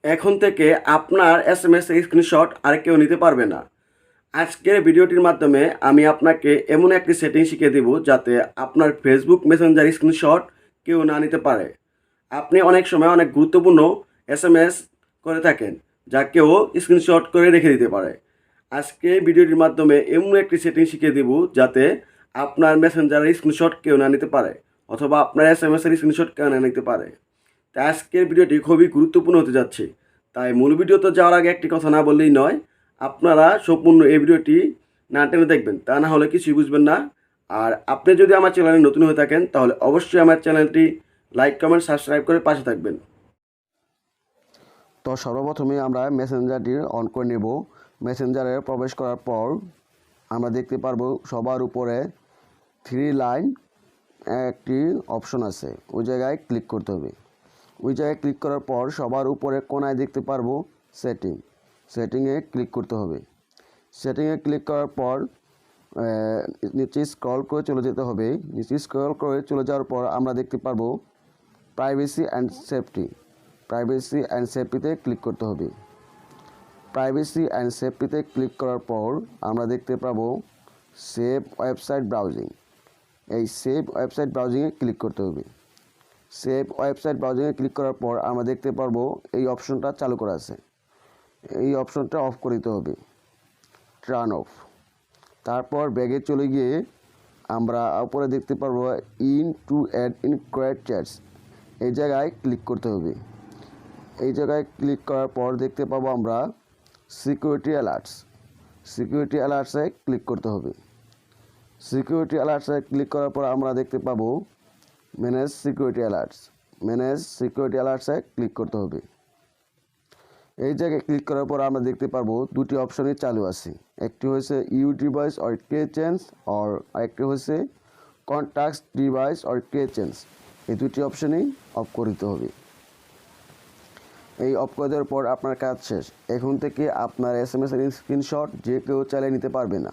এখন থেকে আপনার এসএমএস এর স্ক্রিনশট আর কেউ নিতে পারবে না। আজকের ভিডিওটির মাধ্যমে আমি আপনাকে এমন একটি সেটিং শিখিয়ে দেব যাতে আপনার ফেসবুক মেসেঞ্জার স্ক্রিনশট কেউ না নিতে পারে। আপনি অনেক সময় অনেক গুরুত্বপূর্ণ এসএমএস করে থাকেন যা কেউ স্ক্রিনশট করে রেখে দিতে পারে। আজকে ভিডিওটির মাধ্যমে এমন একটি সেটিং শিখিয়ে দেব যাতে আপনার মেসেঞ্জারের স্ক্রিনশট কেউ না নিতে পারে অথবা আপনার এসএমএস এর স্ক্রিনশট কেউ না নিতে পারে। তাই আজকের ভিডিওটি খুবই গুরুত্বপূর্ণ হতে যাচ্ছে। তাই মূল ভিডিওতে যাওয়ার আগে একটি কথা না বললেই নয়, আপনারা সম্পূর্ণ এই ভিডিওটি না টেনে দেখবেন, তা না হলে কিছুই বুঝবেন না। আর আপনি যদি আমার চ্যানেলে নতুন হয়ে থাকেন তাহলে অবশ্যই আমার চ্যানেলটি লাইক কমেন্ট সাবস্ক্রাইব করে পাশে থাকবেন। তো সর্বপ্রথমে আমরা মেসেঞ্জারটি অন করে নেব। মেসেঞ্জারে প্রবেশ করার পর আমরা দেখতে পারবো সবার উপরে 3 লাইন একটি অপশন আছে, ওই জায়গায় ক্লিক করতে হবে। ওই জায়গায় ক্লিক করার পর সবার উপরে কোনায় দেখতে পারবো সেটিংয়ে ক্লিক করতে হবে। সেটিংয়ে ক্লিক করার পর নিচে স্ক্রল করে চলে যেতে হবে। নিচে স্ক্রল করে চলে যাওয়ার পর আমরা দেখতে পারবো প্রাইভেসি অ্যান্ড সেফটিতে ক্লিক করতে হবে। প্রাইভেসি অ্যান্ড সেফটিতে ক্লিক করার পর আমরা দেখতে পাবো সেভ ওয়েবসাইট ব্রাউজিং। এই সেভ ওয়েবসাইট ব্রাউজিংয়ে ক্লিক করতে হবে। সেভ ওয়েবসাইট ব্রাউজিংয়ে ক্লিক করার পর আমরা দেখতে পারবো এই অপশনটা চালু করা আছে, এই অপশনটা অফ করে দিতে হবে, টার্ন অফ। তারপর ব্যাগে চলে গিয়ে আমরা উপরে দেখতে পারবো in to add in create chats, এই জায়গায় ক্লিক করতে হবে। এই জায়গায় ক্লিক করার পর দেখতে পাবো আমরা সিকিউরিটি অ্যালার্টসে ক্লিক করতে হবে। সিকিউরিটি অ্যালার্টসে ক্লিক করার পর আমরা দেখতে পাবো ম্যানেজ সিকিউরিটি অ্যালার্টসে ক্লিক করতে হবে। এই জায়গায় ক্লিক করার পর আমরা দেখতে পারবো দুটি অপশনই চালু আছে, একটি হচ্ছে you device or create change আর একটি হচ্ছে contact device or create change. এই দুটি অপশনই অফ করে দিতে হবে। এই অফ করে দেওয়ার পর আপনার কাজ শেষ। এখন থেকে আপনার এসএমএস এর স্ক্রিনশট যে কেউ চালিয়ে নিতে পারবে না।